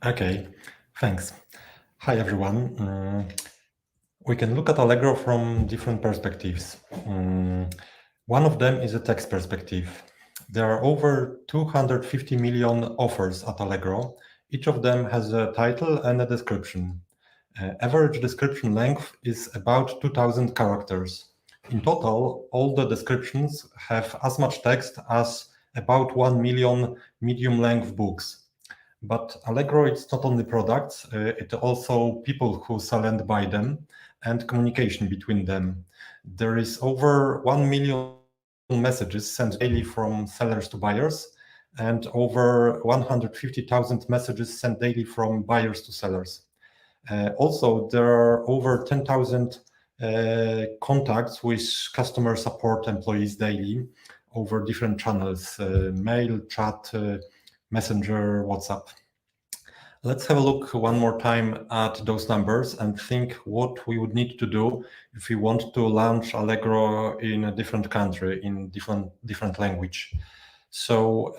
Okay, thanks. Hi, everyone. We can look at Allegro from different perspectives. One of them is a text perspective. There are over 250 million offers at Allegro. Each of them has a title and a description. Average description length is about 2000 characters. In total, all the descriptions have as much text as about 1 million medium-length books. But Allegro, it's not only products, it's also people who sell and buy them and communication between them. There is over 1 million messages sent daily from sellers to buyers and over 150,000 messages sent daily from buyers to sellers. Also, there are over 10,000 contacts with customer support employees daily over different channels, mail, chat, Messenger, WhatsApp. Let's have a look one more time at those numbers and think what we would need to do if we want to launch Allegro in a different country, in different language. So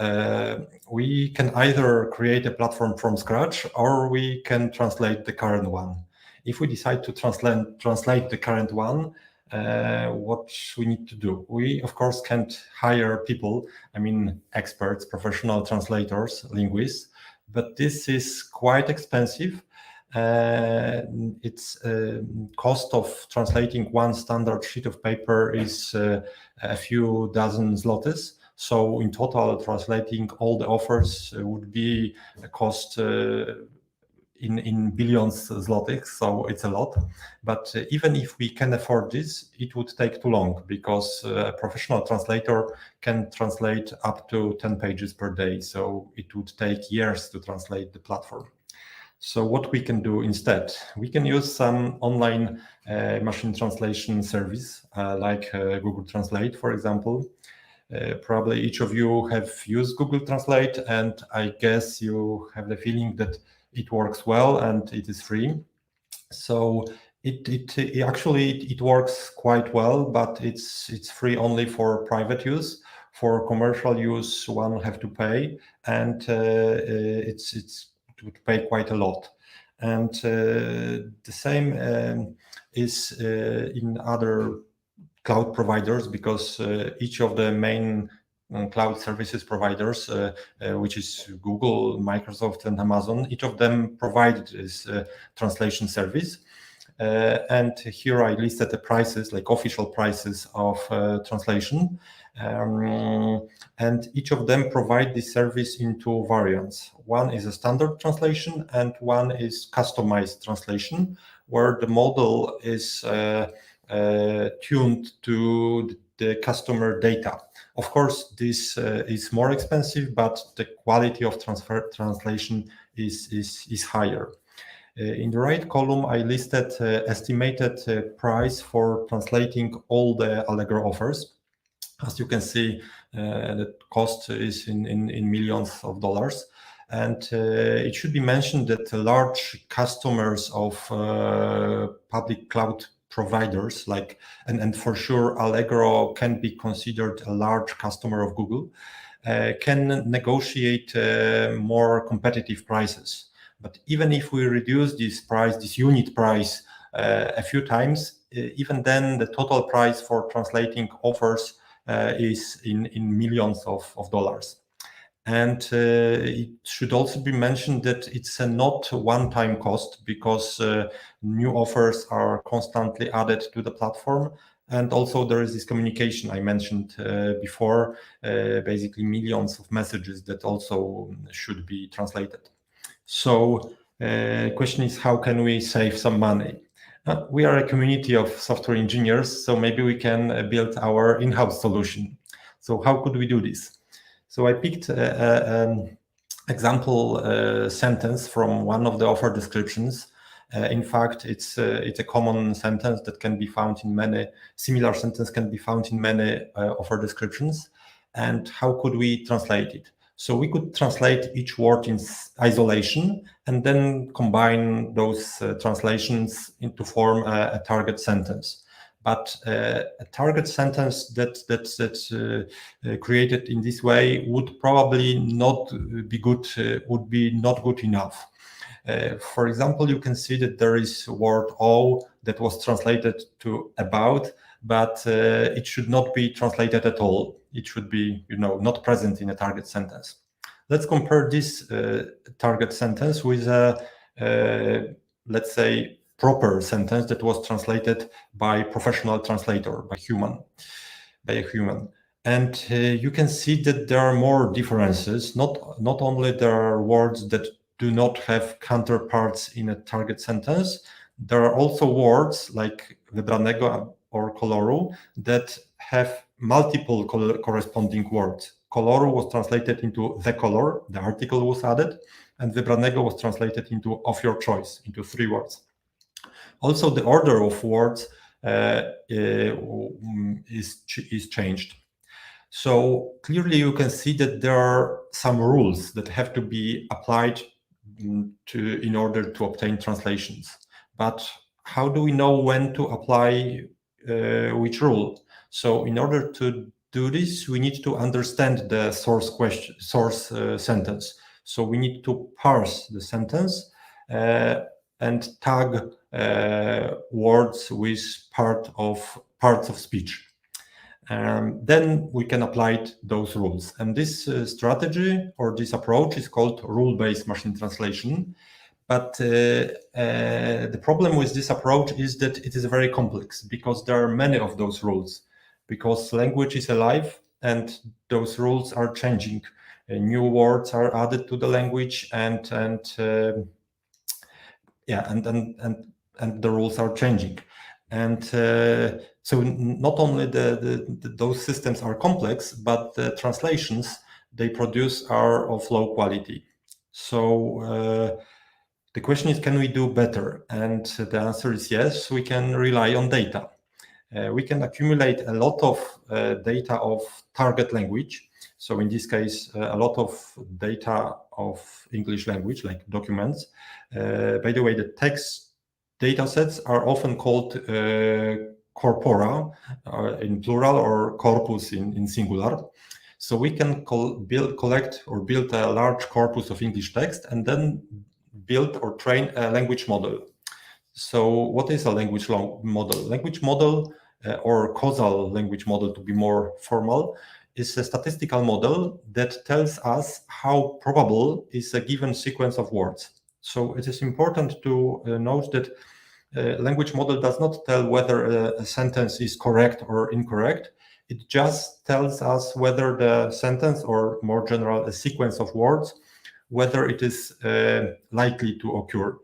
we can either create a platform from scratch or we can translate the current one. If we decide to translate the current one, what we need to do? We, of course, can't hire people, I mean, experts, professional translators, linguists, but this is quite expensive. Its cost of translating one standard sheet of paper is a few dozen zlotys. So in total, translating all the offers would be a cost in billions zlotys, so it's a lot. But even if we can afford this, it would take too long because a professional translator can translate up to 10 pages per day. So it would take years to translate the platform. So what we can do instead, we can use some online machine translation service like Google Translate, for example. Probably each of you have used Google Translate, and I guess you have the feeling that it works well and it is free. So it actually works quite well, but it's free only for private use. For commercial use, one have to pay, and it would pay quite a lot. And the same is in other cloud providers, because each of the main cloud services providers, which is Google, Microsoft, and Amazon, each of them provide this translation service. And here I listed the prices, like official prices of translation. And each of them provide this service in two variants. One is a standard translation and one is customized translation, where the model is tuned to the customer data. Of course, this is more expensive, but the quality of translation is higher. In the right column, I listed estimated price for translating all the Allegro offers. As you can see, the cost is in millions of dollars. And it should be mentioned that large customers of public cloud providers, like, and for sure Allegro can be considered a large customer of Google, can negotiate more competitive prices. But even if we reduce this price, this unit price, a few times, even then the total price for translating offers is in millions of dollars. And it should also be mentioned that it's a not one-time cost, because new offers are constantly added to the platform. And also there is this communication I mentioned before, basically millions of messages that also should be translated. So question is, how can we save some money? We are a community of software engineers, so maybe we can build our in-house solution. So how could we do this? So I picked an example sentence from one of the offer descriptions. In fact, it's a common sentence that can be found in many, similar sentence can be found in many offer descriptions. And how could we translate it? So we could translate each word in isolation and then combine those translations into form a target sentence. But a target sentence that's created in this way would probably not be good, would be not good enough. For example, you can see that there is word "oh" that was translated to "about," but it should not be translated at all. It should be, not present in a target sentence. Let's compare this target sentence with a, let's say, proper sentence that was translated by professional translator, by a human. And you can see that there are more differences. Not only there are words that do not have counterparts in a target sentence, there are also words like wybranego or koloru that have multiple corresponding words. Koloru was translated into the color, the article was added, and wybranego was translated into of your choice, into 3 words. Also, the order of words is changed. So clearly you can see that there are some rules that have to be applied in order to obtain translations. But how do we know when to apply which rule? So in order to do this, we need to understand the source sentence. So we need to parse the sentence and tag words with parts of speech. Then we can apply those rules. And this strategy or this approach is called rule-based machine translation. But the problem with this approach is that it is very complex because there are many of those rules, because language is alive and those rules are changing. New words are added to the language and the rules are changing. And so not only those systems are complex, but the translations they produce are of low quality. So the question is, can we do better? And the answer is yes, we can rely on data. We can accumulate a lot of data of target language. So in this case, a lot of data of English language, like documents. By the way, the text datasets are often called corpora in plural or corpus in singular. So we can collect or build a large corpus of English text and then build or train a language model. So what is a language model? Language model or causal language model, to be more formal, is a statistical model that tells us how probable is a given sequence of words. So it is important to note that language model does not tell whether a sentence is correct or incorrect. It just tells us whether the sentence, or more general, a sequence of words, whether it is likely to occur.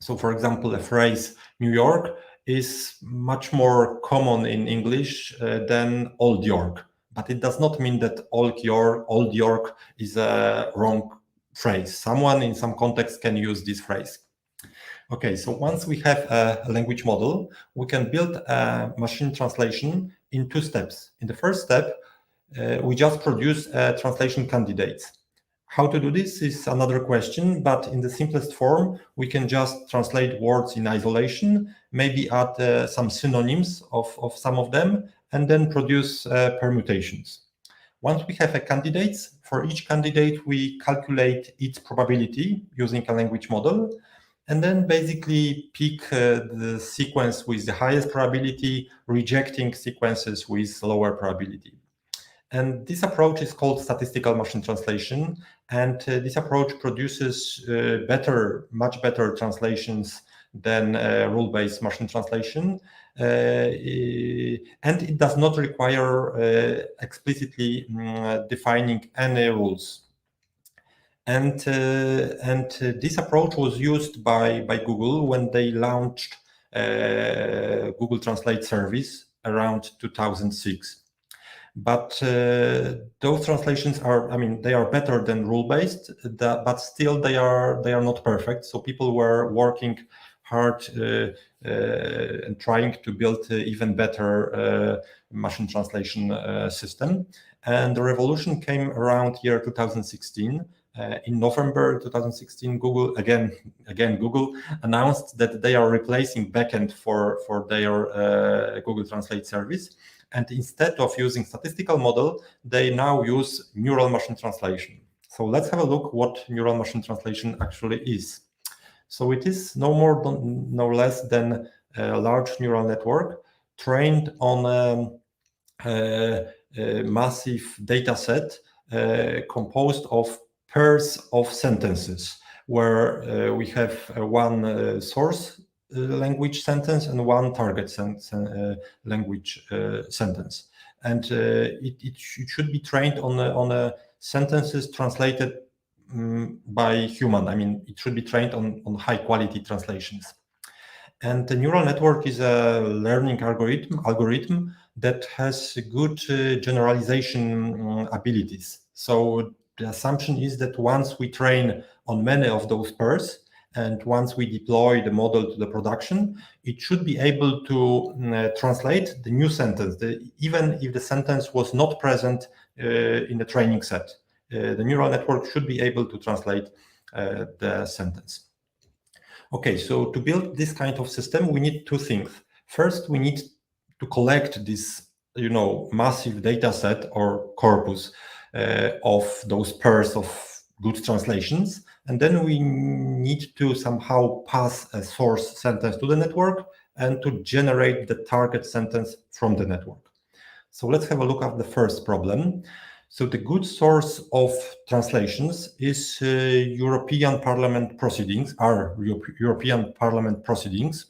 So, for example, a phrase New York is much more common in English than Old York, but it does not mean that Old York is a wrong phrase. Someone in some context can use this phrase. Okay, so once we have a language model, we can build a machine translation in 2 steps. In the first step, we just produce translation candidates. How to do this is another question, but in the simplest form, we can just translate words in isolation, maybe add some synonyms of some of them, and then produce permutations. Once we have a candidates, for each candidate, we calculate its probability using a language model, and then basically pick the sequence with the highest probability, rejecting sequences with lower probability. And this approach is called statistical machine translation. And this approach produces much better translations than rule-based machine translation. And it does not require explicitly defining any rules. And this approach was used by Google when they launched Google Translate service around 2006. But those translations they are better than rule-based, but still they are not perfect. So people were working hard and trying to build even better machine translation system. And the revolution came around year 2016. In November 2016, Google announced that they are replacing backend for their Google Translate service. And instead of using statistical model, they now use neural machine translation. So let's have a look what neural machine translation actually is. So it is no more, no less than a large neural network trained on a massive data set composed of pairs of sentences, where we have one source language sentence and one target language sentence. And it should be trained on a sentences translated by human. I mean, it should be trained on high quality translations. And the neural network is a learning algorithm that has good generalization abilities. So the assumption is that once we train on many of those pairs, and once we deploy the model to the production, it should be able to translate the new sentence, even if the sentence was not present in the training set. The neural network should be able to translate the sentence. Okay, so to build this kind of system, we need two things. First, we need to collect this, massive data set or corpus of those pairs of good translations. And then we need to somehow pass a source sentence to the network and to generate the target sentence from the network. So let's have a look at the first problem. So the good source of translations is European Parliament proceedings, European Parliament proceedings.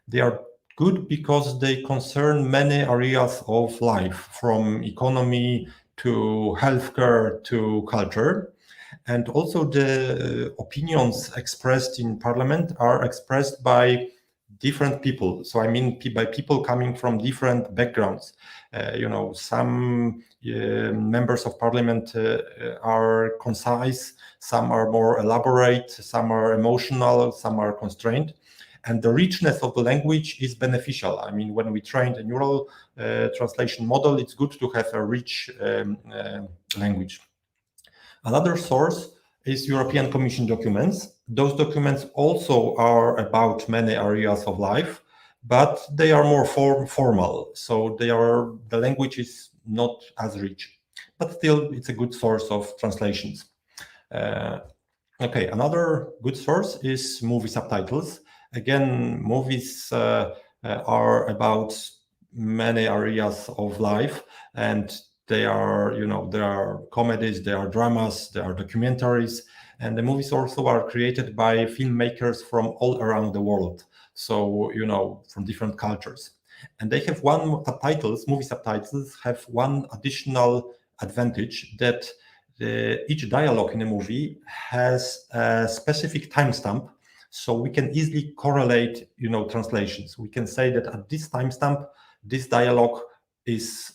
They are good because they concern many areas of life, from economy to healthcare to culture. And also the opinions expressed in Parliament are expressed by different people. So I mean by people coming from different backgrounds. Some members of Parliament are concise, some are more elaborate, some are emotional, some are constrained. And the richness of the language is beneficial. I mean, when we train a neural translation model, it's good to have a rich language. Another source is European Commission documents. Those documents also are about many areas of life, but they are more formal. So the language is not as rich, but still it's a good source of translations. Okay, another good source is movie subtitles. Again, movies are about many areas of life, and they are, there are comedies, there are dramas, there are documentaries, and the movies also are created by filmmakers from all around the world. So, from different cultures. And they have movie subtitles have one additional advantage, that each dialogue in a movie has a specific timestamp. So we can easily correlate, translations. We can say that at this timestamp, this dialogue is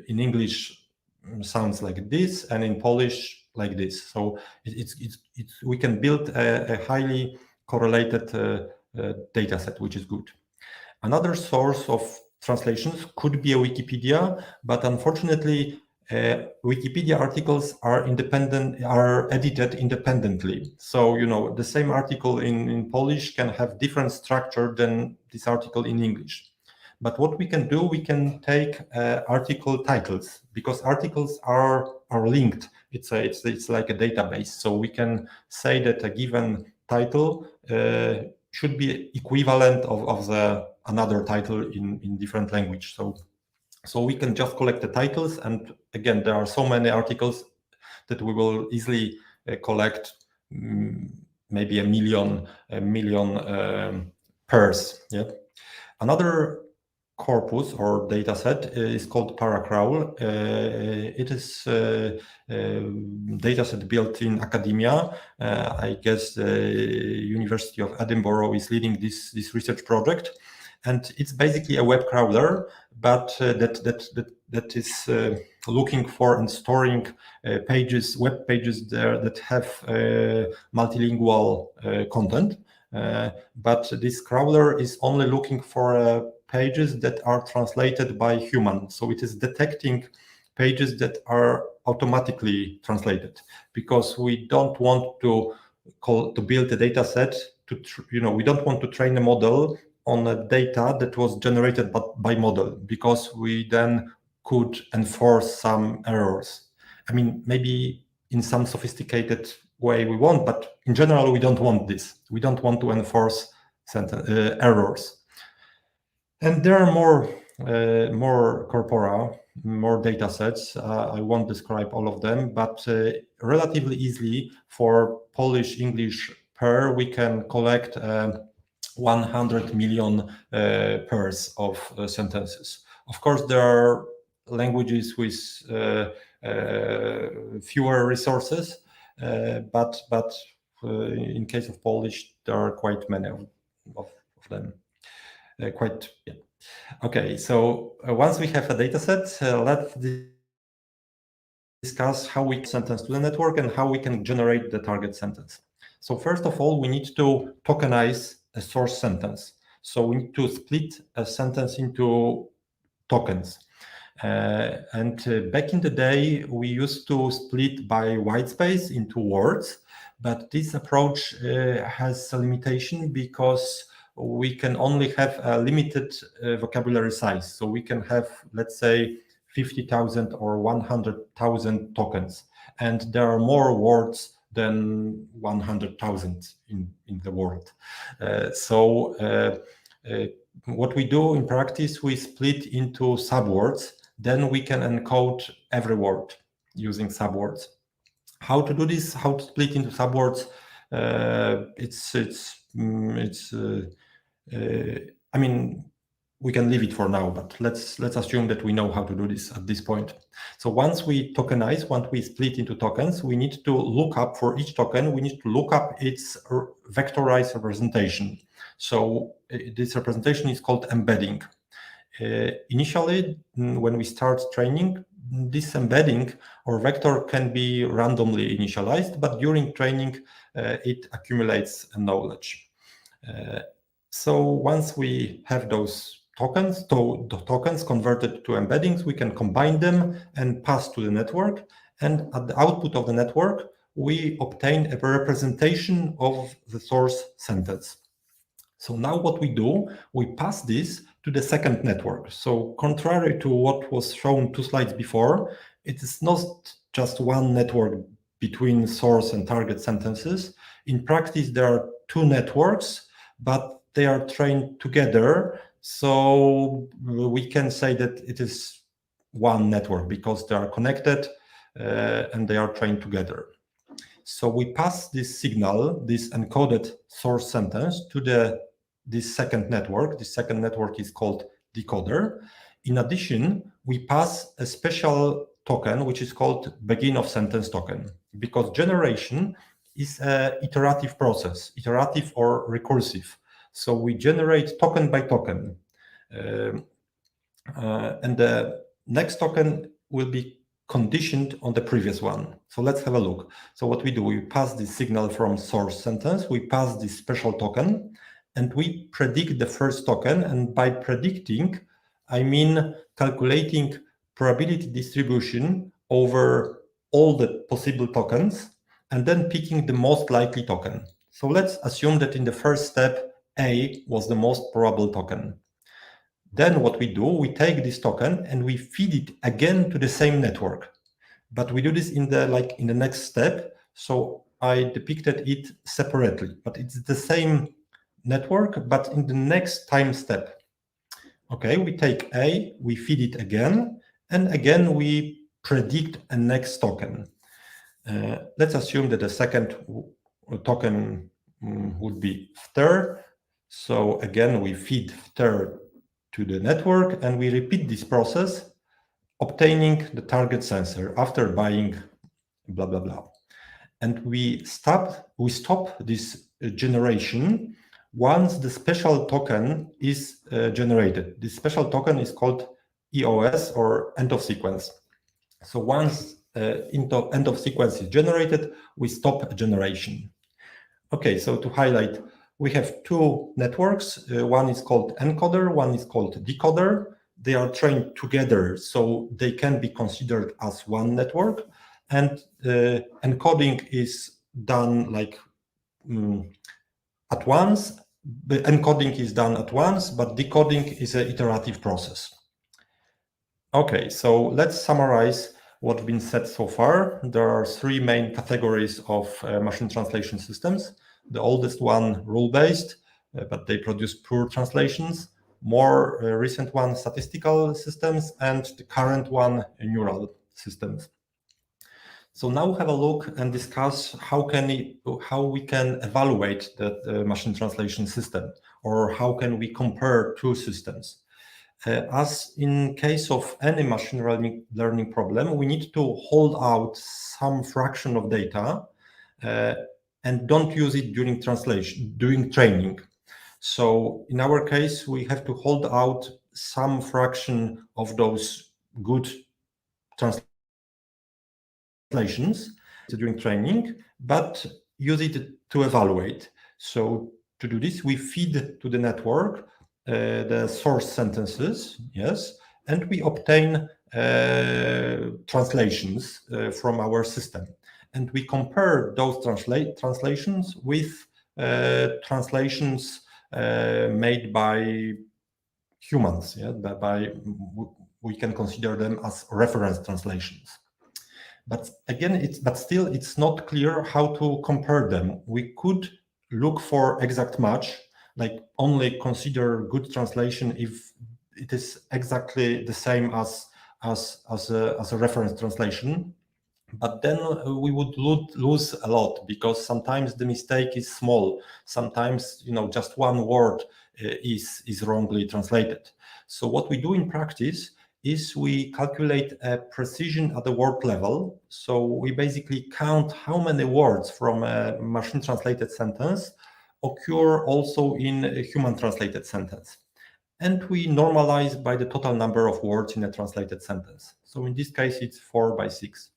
in English sounds like this, and in Polish like this. So we can build a highly correlated data set, which is good. Another source of translations could be a Wikipedia, but unfortunately, Wikipedia articles are edited independently. So, the same article in Polish can have different structure than this article in English. But what we can do, we can take article titles, because articles are linked. It's like a database. So we can say that a given title should be equivalent of another title in different language. So we can just collect the titles, and again, there are so many articles that we will easily collect maybe a million pairs. Yeah. Another corpus or data set is called Paracrawl. It is a data set built in academia. I guess the University of Edinburgh is leading this research project. And it's basically a web crawler, but that is looking for and storing web pages there that have multilingual content. But this crawler is only looking for pages that are translated by humans. So it is detecting pages that are automatically translated, because we don't want to build a data set we don't want to train a model on a data that was generated by model, because we then could enforce some errors. I mean, maybe in some sophisticated way we want, but in general, we don't want this. We don't want to enforce errors. And there are more corpora, more data sets. I won't describe all of them, but relatively easily for Polish-English pair, we can collect 100 million pairs of sentences. Of course, there are languages with fewer resources, but in case of Polish, there are quite many of them. Yeah. Okay, so once we have a data set, let's discuss how we sentence to the network and how we can generate the target sentence. So first of all, we need to tokenize a source sentence. So we need to split a sentence into tokens. Back in the day, we used to split by white space into words, but this approach has a limitation because we can only have a limited vocabulary size. So we can have, let's say, 50,000 or 100,000 tokens. And there are more words than 100,000 in the world. What we do in practice, we split into subwords. Then we can encode every word using subwords. How to do this? How to split into subwords? I mean, we can leave it for now, but let's assume that we know how to do this at this point. So once we tokenize, once we split into tokens, we need to look up for each token. We need to look up its vectorized representation. So this representation is called embedding. Initially, when we start training, this embedding or vector can be randomly initialized, but during training, it accumulates knowledge. So once we have those tokens, the tokens converted to embeddings, we can combine them and pass to the network. And at the output of the network, we obtain a representation of the source sentence. So now what we do, we pass this to the second network. So contrary to what was shown 2 slides before, it is not just one network between source and target sentences. In practice, there are 2 networks, but they are trained together. So we can say that it is one network because they are connected and they are trained together. So we pass this signal, this encoded source sentence to this second network. This second network is called decoder. In addition, we pass a special token, which is called begin of sentence token, because generation is an iterative process, iterative or recursive. So we generate token by token. And the next token will be conditioned on the previous one. So let's have a look. So what we do, we pass this signal from source sentence, we pass this special token, and we predict the first token. And by predicting, I mean calculating probability distribution over all the possible tokens, and then picking the most likely token. So let's assume that in the first step, A was the most probable token. Then what we do, we take this token and we feed it again to the same network. But we do this in the next step. So I depicted it separately, but it's the same network, but in the next time step. Okay, we take A, we feed it again, and again we predict a next token. Let's assume that the second token would be fter. So again, we feed fter to the network, and we repeat this process, obtaining the target sensor after buying blah, blah, blah. And we stop this generation once the special token is generated. This special token is called EOS, or end of sequence. So once end of sequence is generated, we stop generation. Okay, so to highlight, we have 2 networks. One is called encoder, one is called decoder. They are trained together, so they can be considered as one network. And encoding is done at once. The encoding is done at once, but decoding is an iterative process. Okay, so let's summarize what's been said so far, there are three main categories of machine translation systems. The oldest one, rule-based, but they produce poor translations. More recent one, statistical systems, and the current one, neural systems. So now we have a look and discuss how we can evaluate the machine translation system, or how can we compare two systems. As in case of any machine learning problem, we need to hold out some fraction of data and don't use it during training. So in our case, we have to hold out some fraction of those good translations during training, but use it to evaluate. So to do this, we feed to the network the source sentences, yes, and we obtain translations from our system. And we compare those translations with translations made by humans. Yeah, we can consider them as reference translations. But again, still it's not clear how to compare them. We could look for exact match, like only consider good translation if it is exactly the same as a reference translation. But then we would lose a lot, because sometimes the mistake is small. Sometimes, just one word is wrongly translated. So what we do in practice is we calculate a precision at the word level. So we basically count how many words from a machine translated sentence occur also in a human translated sentence. And we normalize by the total number of words in a translated sentence. So in this case, it's 4 by 6.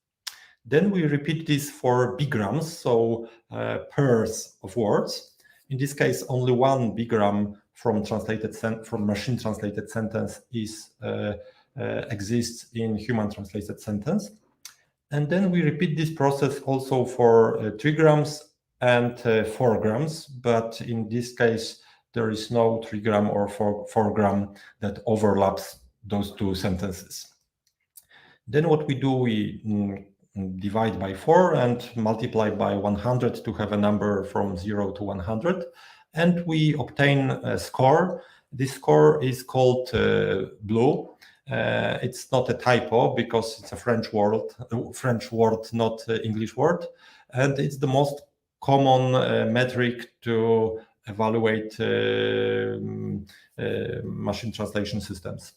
Then we repeat this for bigrams, so pairs of words. In this case, only one bigram from machine translated sentence exists in human translated sentence. And then we repeat this process also for 3grams and 4grams, but in this case, there is no 3gram or 4gram that overlaps those two sentences. Then what we do, we divide by 4 and multiply by 100 to have a number from 0 to 100, and we obtain a score. This score is called blue. It's not a typo, because it's a French word, not English word, and it's the most common metric to evaluate machine translation systems.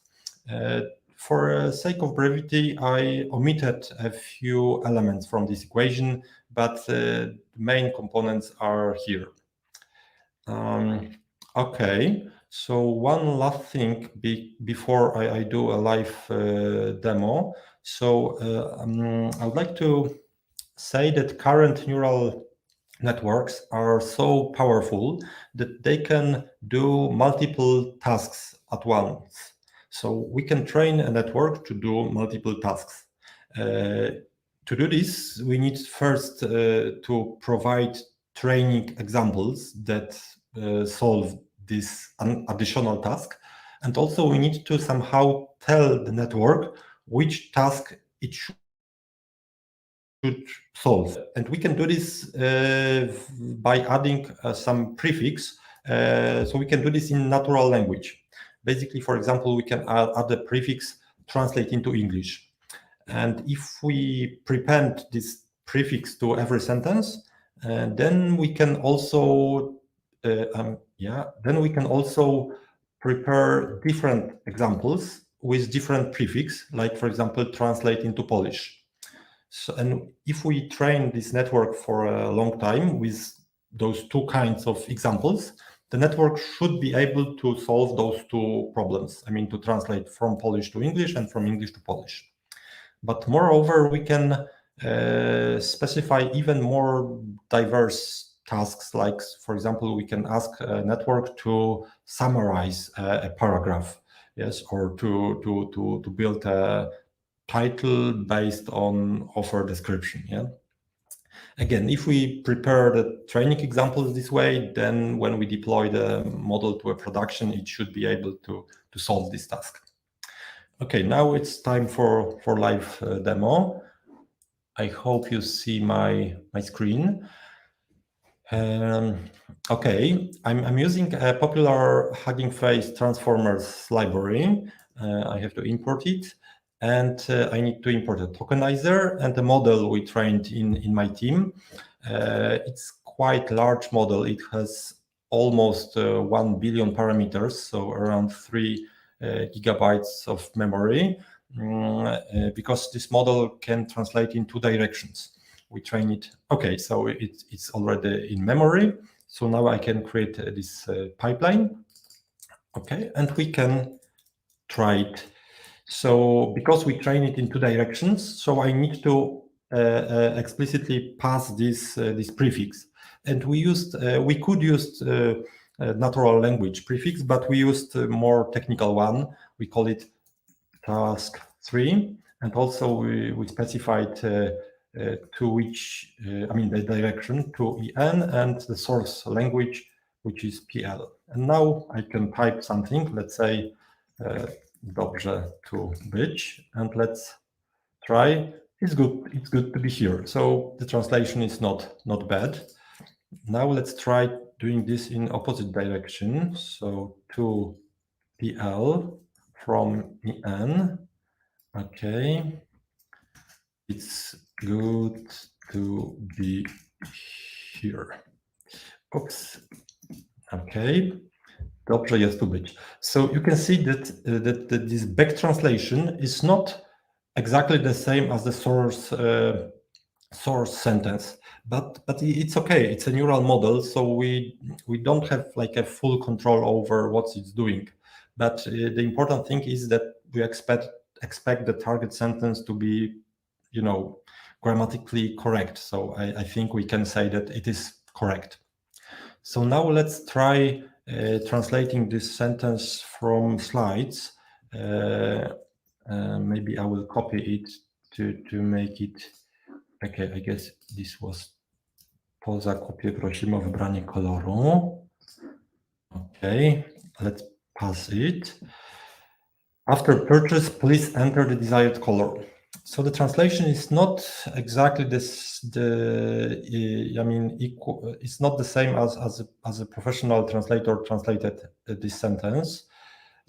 For sake of brevity, I omitted a few elements from this equation, but the main components are here. Okay, so one last thing before I do a live demo. So I would like to say that current neural networks are so powerful that they can do multiple tasks at once. So we can train a network to do multiple tasks. To do this, we need first to provide training examples that solve this additional task. And also we need to somehow tell the network which task it should solve. And we can do this by adding some prefix. So we can do this in natural language. Basically, for example, we can add a prefix translate into English. And if we prepend this prefix to every sentence, then we can also prepare different examples with different prefix, like, for example, translate into Polish. So, and if we train this network for a long time with those two kinds of examples, the network should be able to solve those two problems. I mean, to translate from Polish to English and from English to Polish. But moreover, we can specify even more diverse tasks, like, for example, we can ask a network to summarize a paragraph, yes, or to build a title based on offer description. Yeah. Again, if we prepare the training examples this way, then when we deploy the model to a production, it should be able to solve this task. Okay, now it's time for live demo. I hope you see my screen. Okay, I'm using a popular Hugging Face transformers library. I have to import it, and I need to import a tokenizer and a model we trained in my team. It's quite large model. It has almost 1 billion parameters, so around 3 gigabytes of memory, because this model can translate in 2 directions. We train it. Okay, so it's already in memory. So now I can create this pipeline. Okay, and we can try it. So because we train it in 2 directions, so I need to explicitly pass this prefix. And we could use natural language prefix, but we used a more technical one. We call it task 3, and also we specified to which, the direction to EN and the source language, which is PL. And now I can type something, let's say dobrze tu być, and let's try. It's good to be here. So the translation is not bad. Now let's try doing this in opposite direction. So to PL from EN. Okay, it's good to be here. Oops. Okay, dobrze jest tu być. So you can see that this back translation is not exactly the same as the source sentence, but it's okay. It's a neural model, so we don't have like a full control over what it's doing. But the important thing is that we expect the target sentence to be, grammatically correct. So I think we can say that it is correct. So now let's try translating this sentence from slides. Maybe I will copy it to make it. Okay, I guess this was poza kopię. Prosimy o wybranie koloru. Okay, let's pass it. After purchase, please enter the desired color. So the translation is not exactly this. It's not the same as a professional translator translated this sentence.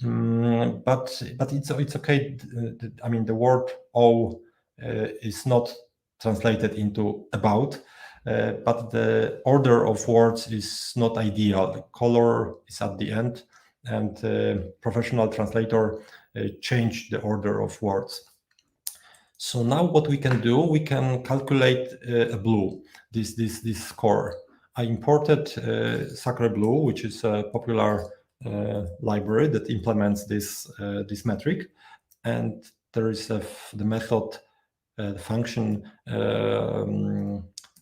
But it's okay. The word "o" is not translated into "about," but the order of words is not ideal. Color is at the end, and professional translator changed the order of words. So now what we can do, we can calculate a blue, this score. I imported Sacre Blue, which is a popular library that implements this metric, and there is the method, the function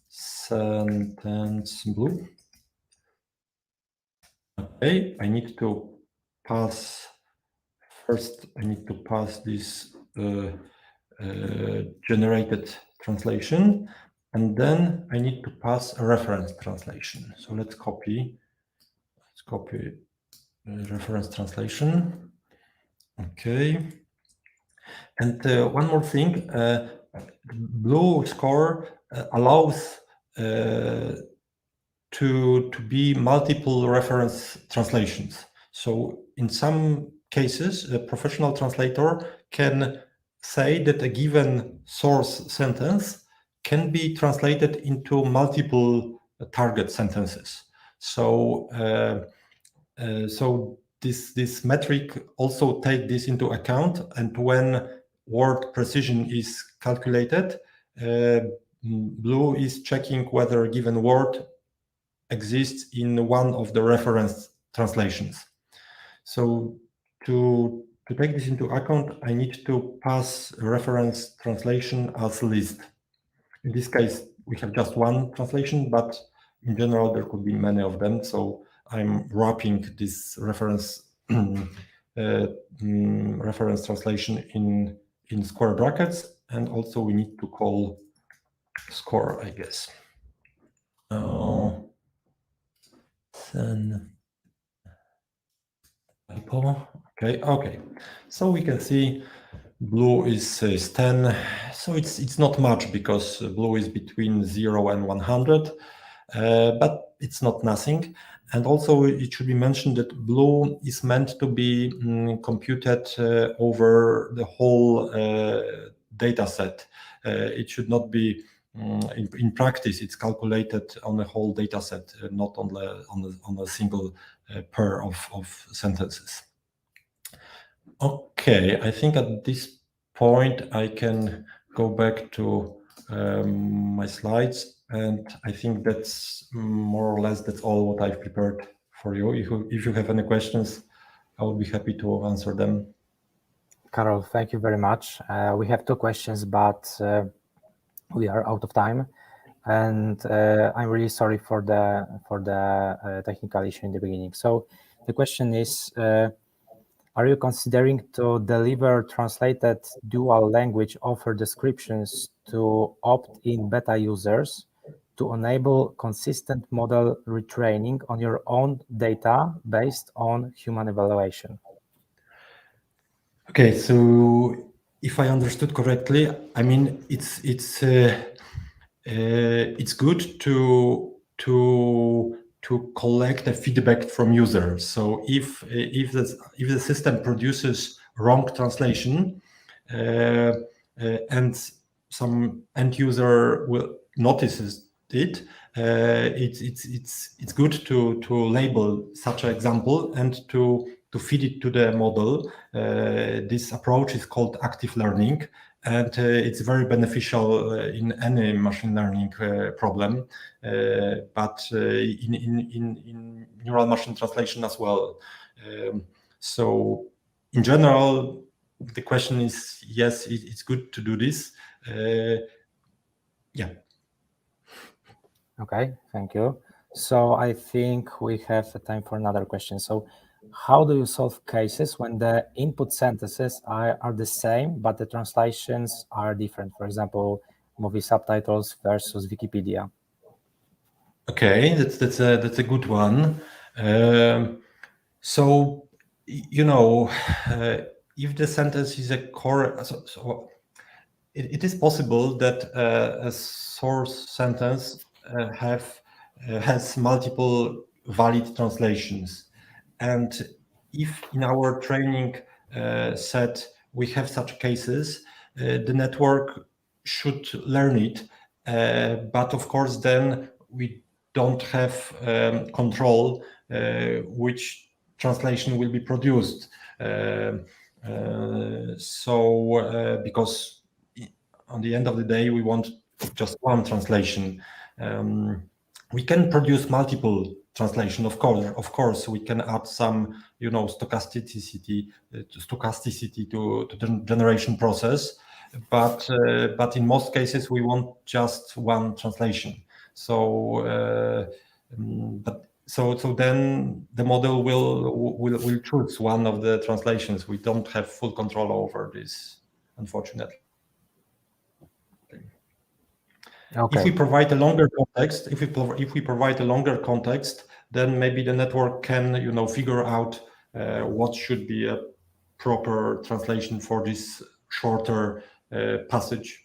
sentence blue. Okay, I need to pass first. I need to pass this generated translation, and then I need to pass a reference translation. So let's copy reference translation. Okay, and one more thing, blue score allows to be multiple reference translations. So in some cases, a professional translator can say that a given source sentence can be translated into multiple target sentences. So this metric also take this into account, and when word precision is calculated, blue is checking whether a given word exists in one of the reference translations. So to take this into account, I need to pass a reference translation as list. In this case, we have just one translation, but in general, there could be many of them. So I'm wrapping this reference reference translation in square brackets, and also we need to call score, I guess. Then typo. Okay. So we can see blue is 10. So it's not much because blue is between 0 and 100, but it's not nothing. And also it should be mentioned that blue is meant to be computed over the whole data set. It should not be in practice. It's calculated on the whole data set, not on a single pair of sentences. Okay, I think at this point I can go back to my slides, and I think that's more or less that's all what I've prepared for you. If you have any questions, I will be happy to answer them. Karol, thank you very much. We have two questions, but we are out of time, and I'm really sorry for the technical issue in the beginning. So the question is, are you considering to deliver translated dual language offer descriptions to opt-in beta users to enable consistent model retraining on your own data based on human evaluation? Okay, so if I understood correctly, I mean it's good to collect the feedback from users. So if the system produces wrong translation and some end user will notices it, it's good to label such an example and to feed it to the model. This approach is called active learning, and it's very beneficial in any machine learning problem, but in neural machine translation as well. So in general, the question is, yes, it's good to do this. Yeah. Okay, thank you. So I think we have time for another question. So how do you solve cases when the input sentences are the same, but the translations are different? For example, movie subtitles versus Wikipedia. Okay, that's a good one. So if the sentence is a core, so it is possible that a source sentence has multiple valid translations, and if in our training set we have such cases, the network should learn it. But of course, then we don't have control which translation will be produced. Because on the end of the day, we want just one translation. We can produce multiple translation, of course. We can add some, stochasticity to the generation process, but in most cases we want just one translation. So then the model will choose one of the translations. We don't have full control over this, unfortunately. Okay. If we provide a longer context, then maybe the network can, figure out what should be a proper translation for this shorter passage.